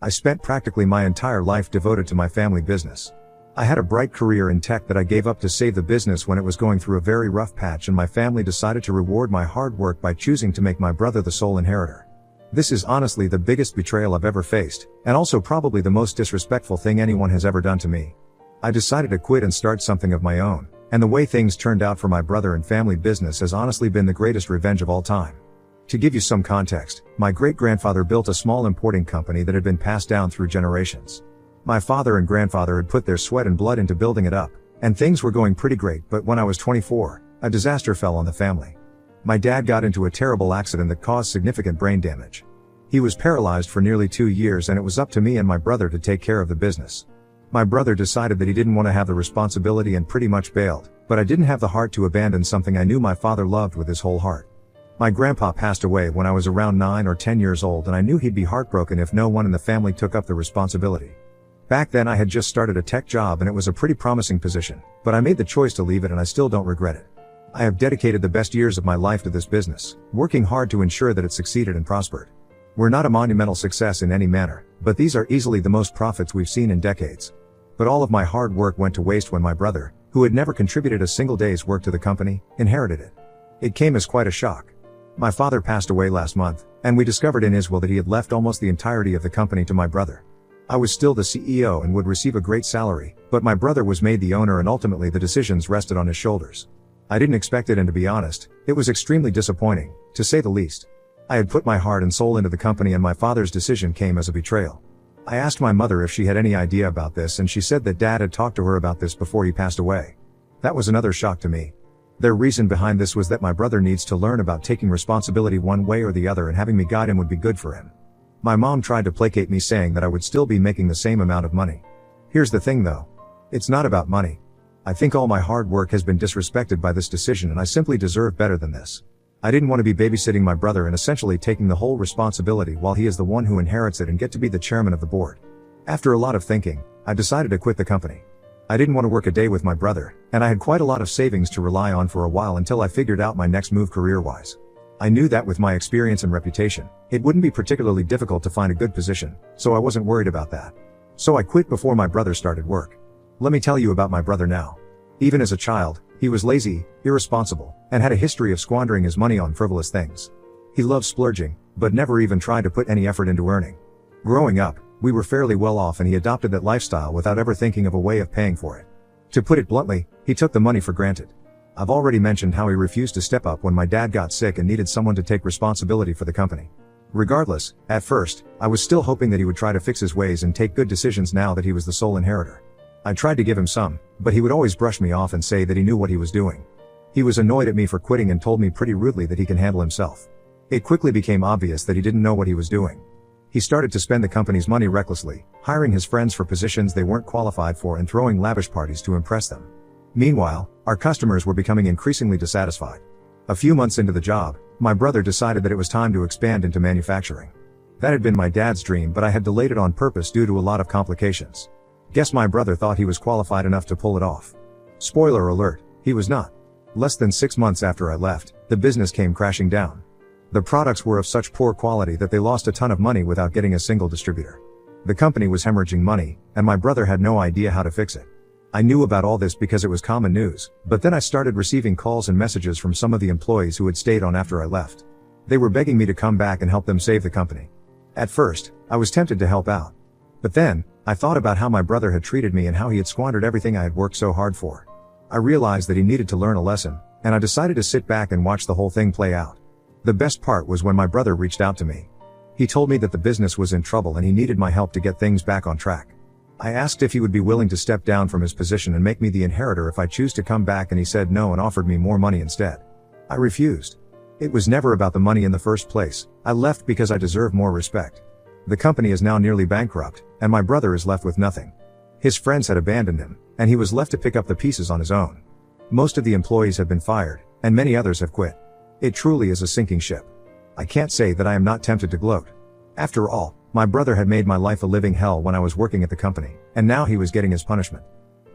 I spent practically my entire life devoted to my family business. I had a bright career in tech that I gave up to save the business when it was going through a very rough patch, and my family decided to reward my hard work by choosing to make my brother the sole inheritor. This is honestly the biggest betrayal I've ever faced, and also probably the most disrespectful thing anyone has ever done to me. I decided to quit and start something of my own, and the way things turned out for my brother and family business has honestly been the greatest revenge of all time. To give you some context, my great-grandfather built a small importing company that had been passed down through generations. My father and grandfather had put their sweat and blood into building it up, and things were going pretty great, but when I was 24, a disaster fell on the family. My dad got into a terrible accident that caused significant brain damage. He was paralyzed for nearly 2 years, and it was up to me and my brother to take care of the business. My brother decided that he didn't want to have the responsibility and pretty much bailed, but I didn't have the heart to abandon something I knew my father loved with his whole heart. My grandpa passed away when I was around 9 or 10 years old, and I knew he'd be heartbroken if no one in the family took up the responsibility. Back then I had just started a tech job and it was a pretty promising position, but I made the choice to leave it and I still don't regret it. I have dedicated the best years of my life to this business, working hard to ensure that it succeeded and prospered. We're not a monumental success in any manner, but these are easily the most profits we've seen in decades. But all of my hard work went to waste when my brother, who had never contributed a single day's work to the company, inherited it. It came as quite a shock. My father passed away last month, and we discovered in his will that he had left almost the entirety of the company to my brother. I was still the CEO and would receive a great salary, but my brother was made the owner and ultimately the decisions rested on his shoulders. I didn't expect it, and to be honest, it was extremely disappointing, to say the least. I had put my heart and soul into the company, and my father's decision came as a betrayal. I asked my mother if she had any idea about this, and she said that Dad had talked to her about this before he passed away. That was another shock to me. Their reason behind this was that my brother needs to learn about taking responsibility one way or the other, and having me guide him would be good for him. My mom tried to placate me, saying that I would still be making the same amount of money. Here's the thing though. It's not about money. I think all my hard work has been disrespected by this decision, and I simply deserve better than this. I didn't want to be babysitting my brother and essentially taking the whole responsibility while he is the one who inherits it and get to be the chairman of the board. After a lot of thinking, I decided to quit the company. I didn't want to work a day with my brother, and I had quite a lot of savings to rely on for a while until I figured out my next move career-wise. I knew that with my experience and reputation, it wouldn't be particularly difficult to find a good position, so I wasn't worried about that. So I quit before my brother started work. Let me tell you about my brother now. Even as a child, he was lazy, irresponsible, and had a history of squandering his money on frivolous things. He loved splurging, but never even tried to put any effort into earning. Growing up, we were fairly well off, and he adopted that lifestyle without ever thinking of a way of paying for it. To put it bluntly, he took the money for granted. I've already mentioned how he refused to step up when my dad got sick and needed someone to take responsibility for the company. Regardless, at first, I was still hoping that he would try to fix his ways and take good decisions now that he was the sole inheritor. I tried to give him some, but he would always brush me off and say that he knew what he was doing. He was annoyed at me for quitting and told me pretty rudely that he can handle himself. It quickly became obvious that he didn't know what he was doing. He started to spend the company's money recklessly, hiring his friends for positions they weren't qualified for and throwing lavish parties to impress them. Meanwhile, our customers were becoming increasingly dissatisfied. A few months into the job, my brother decided that it was time to expand into manufacturing. That had been my dad's dream, but I had delayed it on purpose due to a lot of complications. Guess my brother thought he was qualified enough to pull it off. Spoiler alert, he was not. Less than 6 months after I left, the business came crashing down. The products were of such poor quality that they lost a ton of money without getting a single distributor. The company was hemorrhaging money, and my brother had no idea how to fix it. I knew about all this because it was common news, but then I started receiving calls and messages from some of the employees who had stayed on after I left. They were begging me to come back and help them save the company. At first, I was tempted to help out. But then, I thought about how my brother had treated me and how he had squandered everything I had worked so hard for. I realized that he needed to learn a lesson, and I decided to sit back and watch the whole thing play out. The best part was when my brother reached out to me. He told me that the business was in trouble and he needed my help to get things back on track. I asked if he would be willing to step down from his position and make me the inheritor if I choose to come back, and he said no and offered me more money instead. I refused. It was never about the money in the first place. I left because I deserve more respect. The company is now nearly bankrupt, and my brother is left with nothing. His friends had abandoned him, and he was left to pick up the pieces on his own. Most of the employees have been fired, and many others have quit. It truly is a sinking ship. I can't say that I am not tempted to gloat. After all, my brother had made my life a living hell when I was working at the company, and now he was getting his punishment.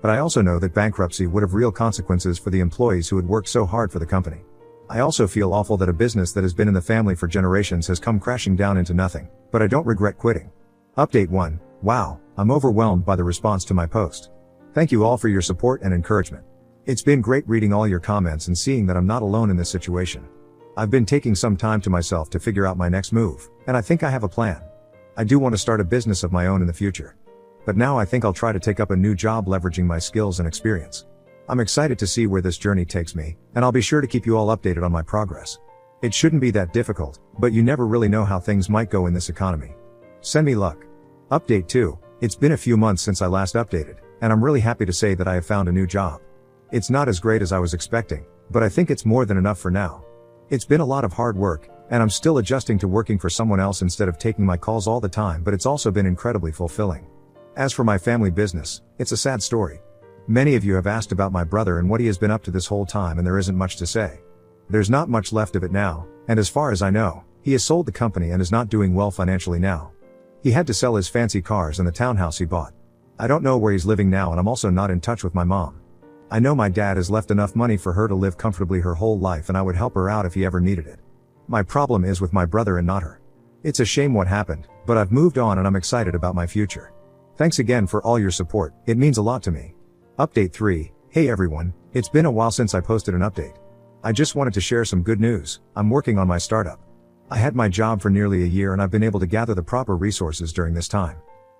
But I also know that bankruptcy would have real consequences for the employees who had worked so hard for the company. I also feel awful that a business that has been in the family for generations has come crashing down into nothing, but I don't regret quitting. Update 1. Wow, I'm overwhelmed by the response to my post. Thank you all for your support and encouragement. It's been great reading all your comments and seeing that I'm not alone in this situation. I've been taking some time to myself to figure out my next move, and I think I have a plan. I do want to start a business of my own in the future. But now I think I'll try to take up a new job leveraging my skills and experience. I'm excited to see where this journey takes me, and I'll be sure to keep you all updated on my progress. It shouldn't be that difficult, but you never really know how things might go in this economy. Send me luck. Update 2. It's been a few months since I last updated, and I'm really happy to say that I have found a new job. It's not as great as I was expecting, but I think it's more than enough for now. It's been a lot of hard work, and I'm still adjusting to working for someone else instead of taking my calls all the time, but it's also been incredibly fulfilling. As for my family business, it's a sad story. Many of you have asked about my brother and what he has been up to this whole time, and there isn't much to say. There's not much left of it now, and as far as I know, he has sold the company and is not doing well financially now. He had to sell his fancy cars and the townhouse he bought. I don't know where he's living now, and I'm also not in touch with my mom. I know my dad has left enough money for her to live comfortably her whole life, and I would help her out if he ever needed it. My problem is with my brother and not her. It's a shame what happened, but I've moved on and I'm excited about my future. Thanks again for all your support, it means a lot to me. Update 3. Hey everyone, it's been a while since I posted an update. I just wanted to share some good news. I'm working on my startup. I had my job for nearly a year and I've been able to gather the proper resources during this time.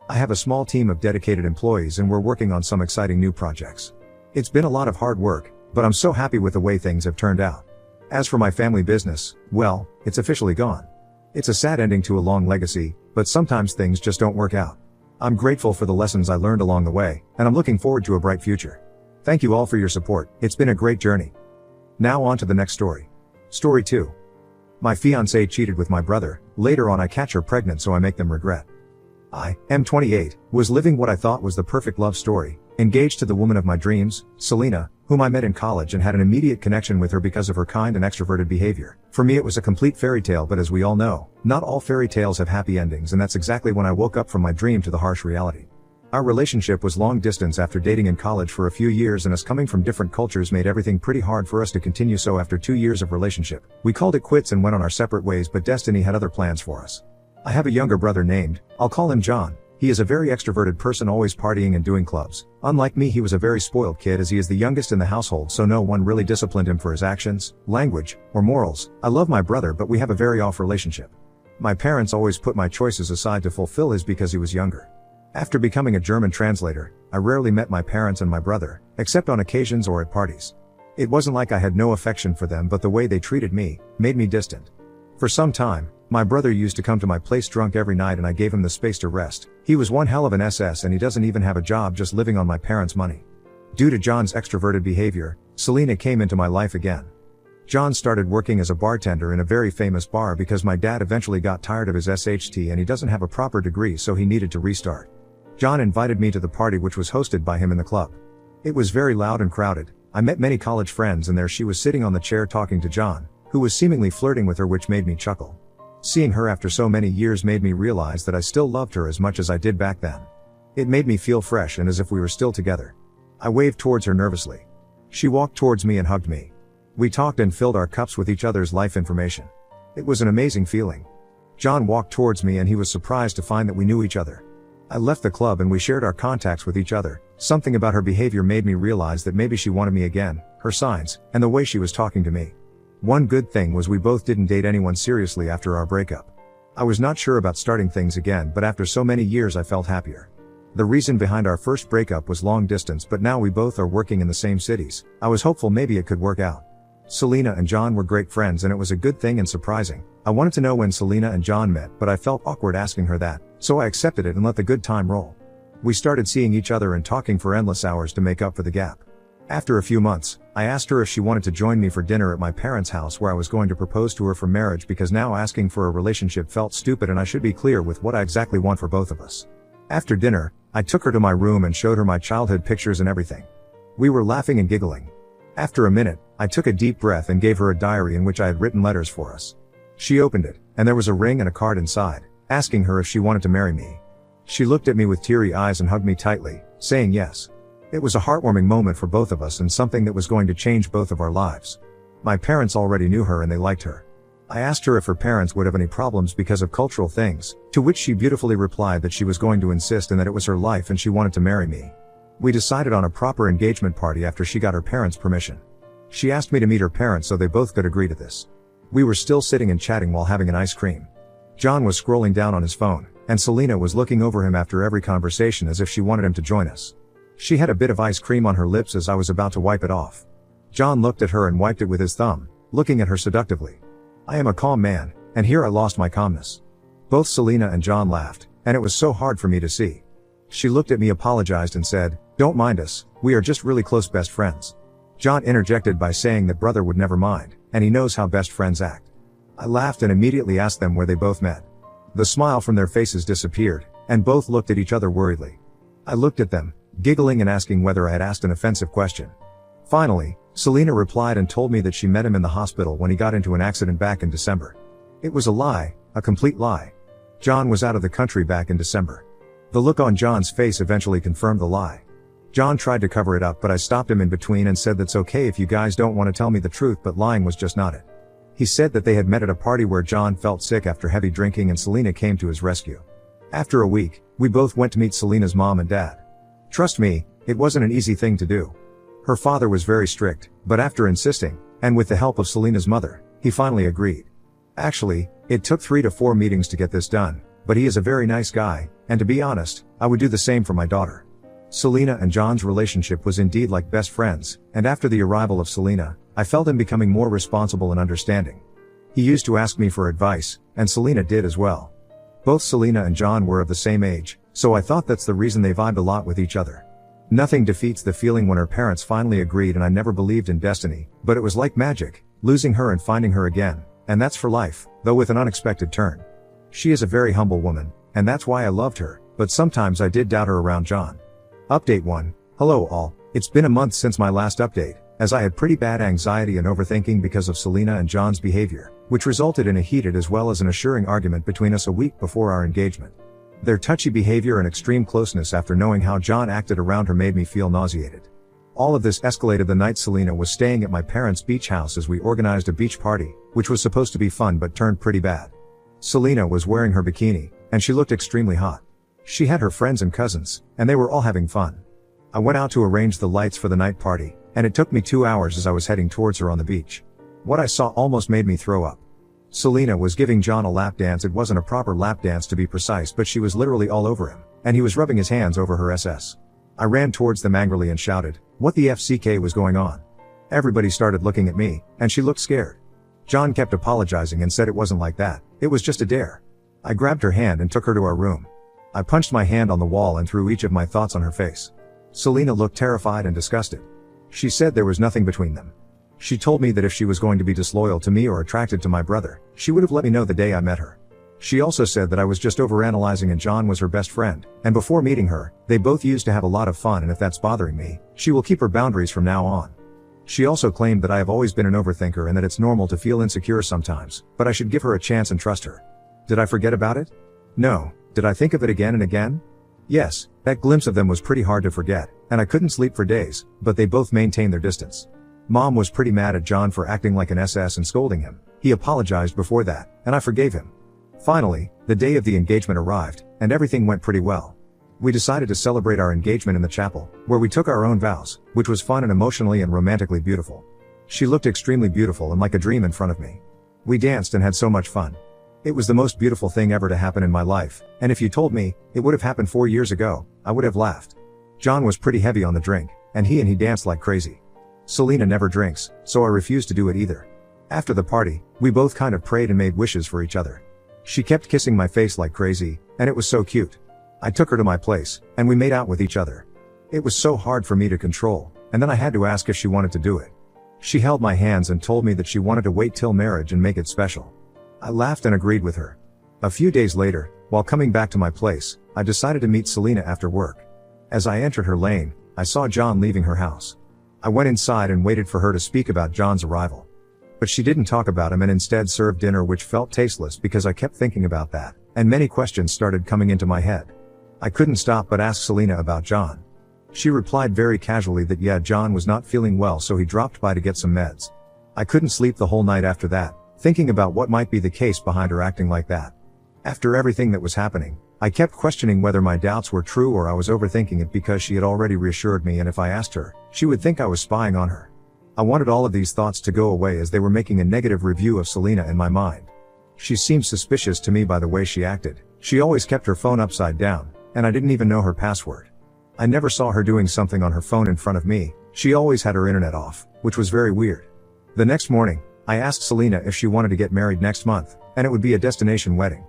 I have a small team of dedicated employees and we're working on some exciting new projects. It's been a lot of hard work, but I'm so happy with the way things have turned out. As for my family business, well, it's officially gone. It's a sad ending to a long legacy, but sometimes things just don't work out. I'm grateful for the lessons I learned along the way, and I'm looking forward to a bright future. Thank you all for your support, it's been a great journey. Now on to the next story. Story 2. My fiancée cheated with my brother, later on I catch her pregnant so I make them regret. I, am 28, was living what I thought was the perfect love story, engaged to the woman of my dreams, Selena, whom I met in college and had an immediate connection with her because of her kind and extroverted behavior. For me it was a complete fairy tale, but as we all know, not all fairy tales have happy endings, and that's exactly when I woke up from my dream to the harsh reality. Our relationship was long distance after dating in college for a few years, and us coming from different cultures made everything pretty hard for us to continue, so after 2 years of relationship, we called it quits and went on our separate ways, but destiny had other plans for us. I have a younger brother named, I'll call him John. He is a very extroverted person, always partying and doing clubs. Unlike me, he was a very spoiled kid as he is the youngest in the household, so no one really disciplined him for his actions, language, or morals. I love my brother, but we have a very off relationship. My parents always put my choices aside to fulfill his because he was younger. After becoming a German translator, I rarely met my parents and my brother, except on occasions or at parties. It wasn't like I had no affection for them, but the way they treated me made me distant. For some time, my brother used to come to my place drunk every night and I gave him the space to rest. He was one hell of an SS and he doesn't even have a job, just living on my parents' money. Due to John's extroverted behavior, Selena came into my life again. John started working as a bartender in a very famous bar because my dad eventually got tired of his SHT and he doesn't have a proper degree, so he needed to restart. John invited me to the party, which was hosted by him in the club. It was very loud and crowded. I met many college friends and there she was sitting on the chair talking to John, who was seemingly flirting with her, which made me chuckle. Seeing her after so many years made me realize that I still loved her as much as I did back then. It made me feel fresh and as if we were still together. I waved towards her nervously. She walked towards me and hugged me. We talked and filled our cups with each other's life information. It was an amazing feeling. John walked towards me and he was surprised to find that we knew each other. I left the club and we shared our contacts with each other. Something about her behavior made me realize that maybe she wanted me again, her signs, and the way she was talking to me. One good thing was we both didn't date anyone seriously after our breakup. I was not sure about starting things again, but after so many years I felt happier. The reason behind our first breakup was long distance, but now we both are working in the same cities. I was hopeful maybe it could work out. Selena and John were great friends and it was a good thing and surprising. I wanted to know when Selena and John met, but I felt awkward asking her that, so I accepted it and let the good time roll. We started seeing each other and talking for endless hours to make up for the gap. After a few months, I asked her if she wanted to join me for dinner at my parents' house, where I was going to propose to her for marriage, because now asking for a relationship felt stupid and I should be clear with what I exactly want for both of us. After dinner, I took her to my room and showed her my childhood pictures and everything. We were laughing and giggling. After a minute, I took a deep breath and gave her a diary in which I had written letters for us. She opened it, and there was a ring and a card inside, asking her if she wanted to marry me. She looked at me with teary eyes and hugged me tightly, saying yes. It was a heartwarming moment for both of us and something that was going to change both of our lives. My parents already knew her and they liked her. I asked her if her parents would have any problems because of cultural things, to which she beautifully replied that she was going to insist and that it was her life and she wanted to marry me. We decided on a proper engagement party after she got her parents' permission. She asked me to meet her parents so they both could agree to this. We were still sitting and chatting while having an ice cream. John was scrolling down on his phone, and Selena was looking over him after every conversation as if she wanted him to join us. She had a bit of ice cream on her lips as I was about to wipe it off. John looked at her and wiped it with his thumb, looking at her seductively. I am a calm man, and here I lost my calmness. Both Selena and John laughed, and it was so hard for me to see. She looked at me, apologized and said, "Don't mind us, we are just really close best friends." John interjected by saying that brother would never mind, and he knows how best friends act. I laughed and immediately asked them where they both met. The smile from their faces disappeared, and both looked at each other worriedly. I looked at them, giggling and asking whether I had asked an offensive question. Finally, Selena replied and told me that she met him in the hospital when he got into an accident back in December. It was a lie, a complete lie. John was out of the country back in December. The look on John's face eventually confirmed the lie. John tried to cover it up, but I stopped him in between and said that's okay if you guys don't want to tell me the truth, but lying was just not it. He said that they had met at a party where John felt sick after heavy drinking and Selena came to his rescue. After a week, we both went to meet Selena's mom and dad. Trust me, it wasn't an easy thing to do. Her father was very strict, but after insisting, and with the help of Selena's mother, he finally agreed. Actually, it took 3 to 4 meetings to get this done, but he is a very nice guy, and to be honest, I would do the same for my daughter. Selena and John's relationship was indeed like best friends, and after the arrival of Selena, I felt him becoming more responsible and understanding. He used to ask me for advice, and Selena did as well. Both Selena and John were of the same age, so I thought that's the reason they vibed a lot with each other. Nothing defeats the feeling when her parents finally agreed, and I never believed in destiny, but it was like magic, losing her and finding her again, and that's for life, though with an unexpected turn. She is a very humble woman, and that's why I loved her, but sometimes I did doubt her around John. Update 1. Hello all, it's been a month since my last update, as I had pretty bad anxiety and overthinking because of Selena and John's behavior, which resulted in a heated as well as an assuring argument between us a week before our engagement. Their touchy behavior and extreme closeness after knowing how John acted around her made me feel nauseated. All of this escalated the night Selena was staying at my parents' beach house as we organized a beach party, which was supposed to be fun but turned pretty bad. Selena was wearing her bikini, and she looked extremely hot. She had her friends and cousins, and they were all having fun. I went out to arrange the lights for the night party, and it took me 2 hours as I was heading towards her on the beach. What I saw almost made me throw up. Selena was giving John a lap dance. It wasn't a proper lap dance to be precise, but she was literally all over him, and he was rubbing his hands over her SS. I ran towards them angrily and shouted, "What the FCK was going on?" Everybody started looking at me, and she looked scared. John kept apologizing and said it wasn't like that, it was just a dare. I grabbed her hand and took her to our room. I punched my hand on the wall and threw each of my thoughts on her face. Selena looked terrified and disgusted. She said there was nothing between them. She told me that if she was going to be disloyal to me or attracted to my brother, she would have let me know the day I met her. She also said that I was just overanalyzing and John was her best friend, and before meeting her, they both used to have a lot of fun, and if that's bothering me, she will keep her boundaries from now on. She also claimed that I have always been an overthinker and that it's normal to feel insecure sometimes, but I should give her a chance and trust her. Did I forget about it? No. Did I think of it again and again? Yes, that glimpse of them was pretty hard to forget, and I couldn't sleep for days, but they both maintained their distance. Mom was pretty mad at John for acting like an SS and scolding him. He apologized before that, and I forgave him. Finally, the day of the engagement arrived, and everything went pretty well. We decided to celebrate our engagement in the chapel, where we took our own vows, which was fun and emotionally and romantically beautiful. She looked extremely beautiful and like a dream in front of me. We danced and had so much fun. It was the most beautiful thing ever to happen in my life, and if you told me it would have happened 4 years ago, I would have laughed. John was pretty heavy on the drink, and he danced like crazy. Selena never drinks, so I refused to do it either. After the party, we both kind of prayed and made wishes for each other. She kept kissing my face like crazy, and it was so cute. I took her to my place, and we made out with each other. It was so hard for me to control, and then I had to ask if she wanted to do it. She held my hands and told me that she wanted to wait till marriage and make it special. I laughed and agreed with her. A few days later, while coming back to my place, I decided to meet Selena after work. As I entered her lane, I saw John leaving her house. I went inside and waited for her to speak about John's arrival. But she didn't talk about him and instead served dinner, which felt tasteless because I kept thinking about that, and many questions started coming into my head. I couldn't stop but ask Selena about John. She replied very casually that John was not feeling well, so he dropped by to get some meds. I couldn't sleep the whole night after that, thinking about what might be the case behind her acting like that. After everything that was happening, I kept questioning whether my doubts were true or I was overthinking it because she had already reassured me, and if I asked her, she would think I was spying on her. I wanted all of these thoughts to go away as they were making a negative review of Selena in my mind. She seemed suspicious to me by the way she acted. She always kept her phone upside down, and I didn't even know her password. I never saw her doing something on her phone in front of me. She always had her internet off, which was very weird. The next morning, I asked Selena if she wanted to get married next month, and it would be a destination wedding.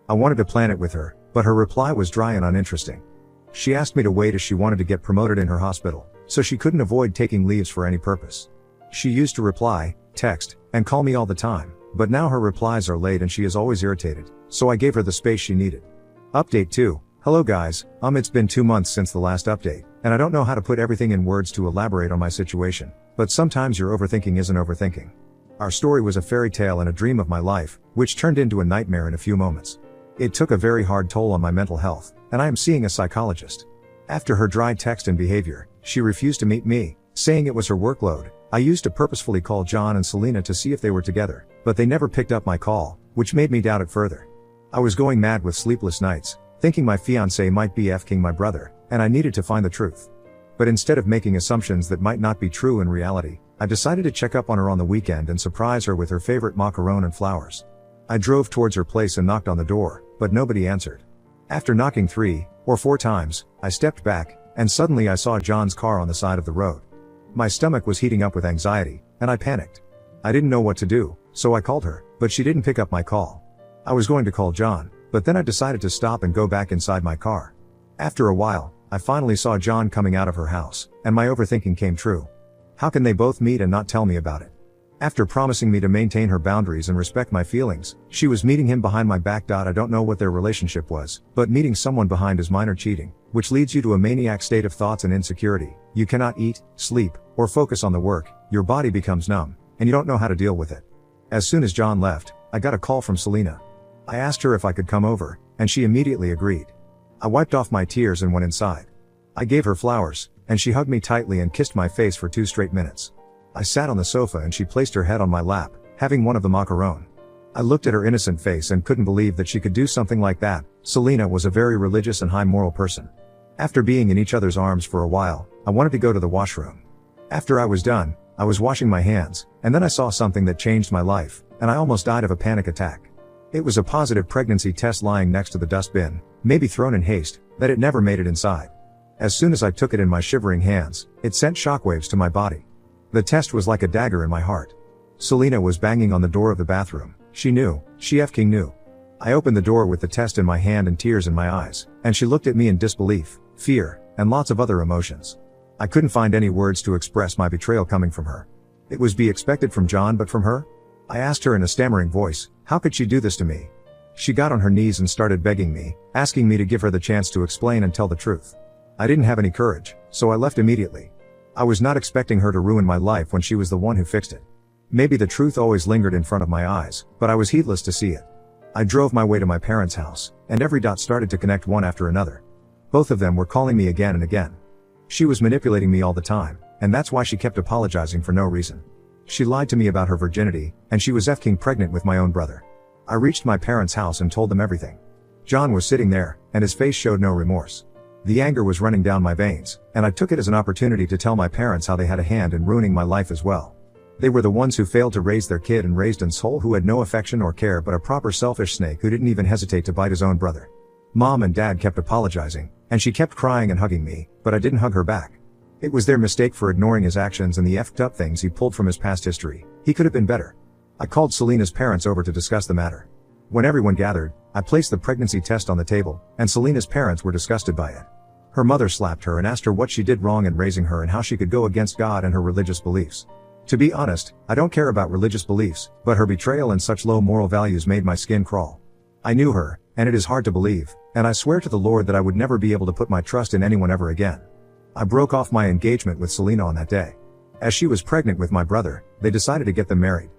I wanted to plan it with her, but her reply was dry and uninteresting. She asked me to wait as she wanted to get promoted in her hospital, so she couldn't avoid taking leaves for any purpose. She used to reply, text, and call me all the time, but now her replies are late and she is always irritated, so I gave her the space she needed. Update 2. Hello guys, it's been 2 months since the last update, and I don't know how to put everything in words to elaborate on my situation, but sometimes your overthinking isn't overthinking. Our story was a fairy tale and a dream of my life, which turned into a nightmare in a few moments. It took a very hard toll on my mental health, and I am seeing a psychologist. After her dry text and behavior, she refused to meet me, saying it was her workload. I used to purposefully call John and Selena to see if they were together, but they never picked up my call, which made me doubt it further. I was going mad with sleepless nights, thinking my fiancé might be F-king my brother, and I needed to find the truth. But instead of making assumptions that might not be true in reality, I decided to check up on her on the weekend and surprise her with her favorite macaron and flowers. I drove towards her place and knocked on the door, but nobody answered. After knocking 3 or 4 times, I stepped back, and suddenly I saw John's car on the side of the road. My stomach was heating up with anxiety, and I panicked. I didn't know what to do, so I called her, but she didn't pick up my call. I was going to call John, but then I decided to stop and go back inside my car. After a while, I finally saw John coming out of her house, and my overthinking came true. How can they both meet and not tell me about it? After promising me to maintain her boundaries and respect my feelings, she was meeting him behind my back. I don't know what their relationship was, but meeting someone behind is minor cheating, which leads you to a maniac state of thoughts and insecurity. You cannot eat, sleep, or focus on the work. Your body becomes numb, and you don't know how to deal with it. As soon as John left, I got a call from Selena. I asked her if I could come over, and she immediately agreed. I wiped off my tears and went inside. I gave her flowers, and she hugged me tightly and kissed my face for 2 straight minutes. I sat on the sofa and she placed her head on my lap, having one of the macaron. I looked at her innocent face and couldn't believe that she could do something like that. Selena was a very religious and high moral person. After being in each other's arms for a while, I wanted to go to the washroom. After I was done, I was washing my hands, and then I saw something that changed my life, and I almost died of a panic attack. It was a positive pregnancy test lying next to the dustbin, maybe thrown in haste, that it never made it inside. As soon as I took it in my shivering hands, it sent shockwaves to my body. The test was like a dagger in my heart. Selena was banging on the door of the bathroom. She knew, she F-king knew. I opened the door with the test in my hand and tears in my eyes, and she looked at me in disbelief, fear, and lots of other emotions. I couldn't find any words to express my betrayal coming from her. It was be expected from John, but from her? I asked her in a stammering voice, how could she do this to me? She got on her knees and started begging me, asking me to give her the chance to explain and tell the truth. I didn't have any courage, so I left immediately. I was not expecting her to ruin my life when she was the one who fixed it. Maybe the truth always lingered in front of my eyes, but I was heedless to see it. I drove my way to my parents' house, and every dot started to connect one after another. Both of them were calling me again and again. She was manipulating me all the time, and that's why she kept apologizing for no reason. She lied to me about her virginity, and she was F-king pregnant with my own brother. I reached my parents' house and told them everything. John was sitting there, and his face showed no remorse. The anger was running down my veins, and I took it as an opportunity to tell my parents how they had a hand in ruining my life as well. They were the ones who failed to raise their kid and raised an soul who had no affection or care but a proper selfish snake who didn't even hesitate to bite his own brother. Mom and Dad kept apologizing, and she kept crying and hugging me, but I didn't hug her back. It was their mistake for ignoring his actions and the effed up things he pulled from his past history. He could have been better. I called Selena's parents over to discuss the matter. When everyone gathered, I placed the pregnancy test on the table, and Selena's parents were disgusted by it. Her mother slapped her and asked her what she did wrong in raising her and how she could go against God and her religious beliefs. To be honest, I don't care about religious beliefs, but her betrayal and such low moral values made my skin crawl. I knew her, and it is hard to believe, and I swear to the Lord that I would never be able to put my trust in anyone ever again. I broke off my engagement with Selena on that day. As she was pregnant with my brother, they decided to get them married.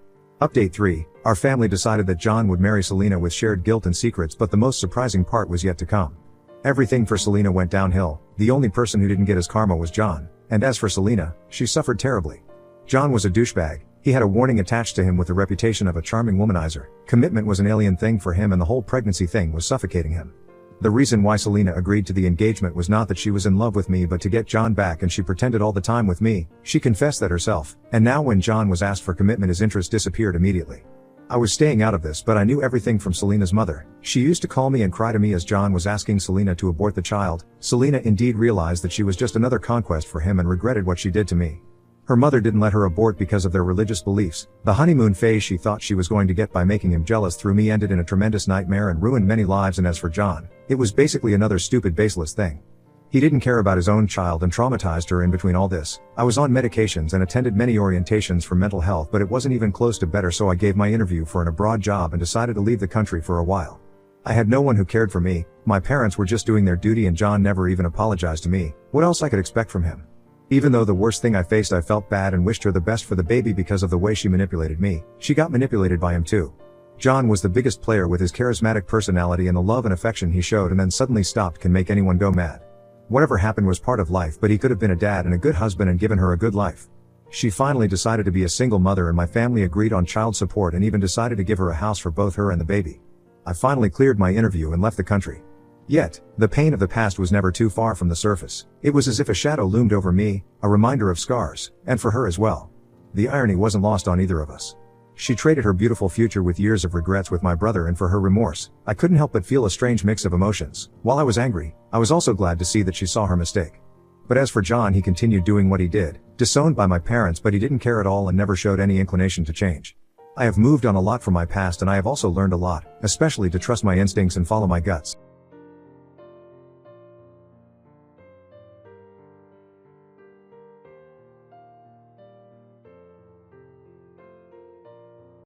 Update 3, our family decided that John would marry Selena with shared guilt and secrets, but the most surprising part was yet to come. Everything for Selena went downhill. The only person who didn't get his karma was John, and as for Selena, she suffered terribly. John was a douchebag. He had a warning attached to him with the reputation of a charming womanizer. Commitment was an alien thing for him and the whole pregnancy thing was suffocating him. The reason why Selena agreed to the engagement was not that she was in love with me but to get John back, and she pretended all the time with me. She confessed that herself, and now when John was asked for commitment his interest disappeared immediately. I was staying out of this, but I knew everything from Selena's mother. She used to call me and cry to me as John was asking Selena to abort the child. Selena indeed realized that she was just another conquest for him and regretted what she did to me. Her mother didn't let her abort because of their religious beliefs. The honeymoon phase she thought she was going to get by making him jealous through me ended in a tremendous nightmare and ruined many lives, and as for John, it was basically another stupid baseless thing. He didn't care about his own child and traumatized her in between all this. I was on medications and attended many orientations for mental health, but it wasn't even close to better, so I gave my interview for an abroad job and decided to leave the country for a while. I had no one who cared for me. My parents were just doing their duty and John never even apologized to me. What else I could expect from him? Even though the worst thing I faced, I felt bad and wished her the best for the baby because of the way she manipulated me. She got manipulated by him too. John was the biggest player with his charismatic personality, and the love and affection he showed and then suddenly stopped can make anyone go mad. Whatever happened was part of life, but he could have been a dad and a good husband and given her a good life. She finally decided to be a single mother and my family agreed on child support and even decided to give her a house for both her and the baby. I finally cleared my interview and left the country. Yet, the pain of the past was never too far from the surface. It was as if a shadow loomed over me, a reminder of scars, and for her as well. The irony wasn't lost on either of us. She traded her beautiful future with years of regrets with my brother, and for her remorse, I couldn't help but feel a strange mix of emotions. While I was angry, I was also glad to see that she saw her mistake. But as for John, he continued doing what he did, disowned by my parents, but he didn't care at all and never showed any inclination to change. I have moved on a lot from my past, and I have also learned a lot, especially to trust my instincts and follow my guts.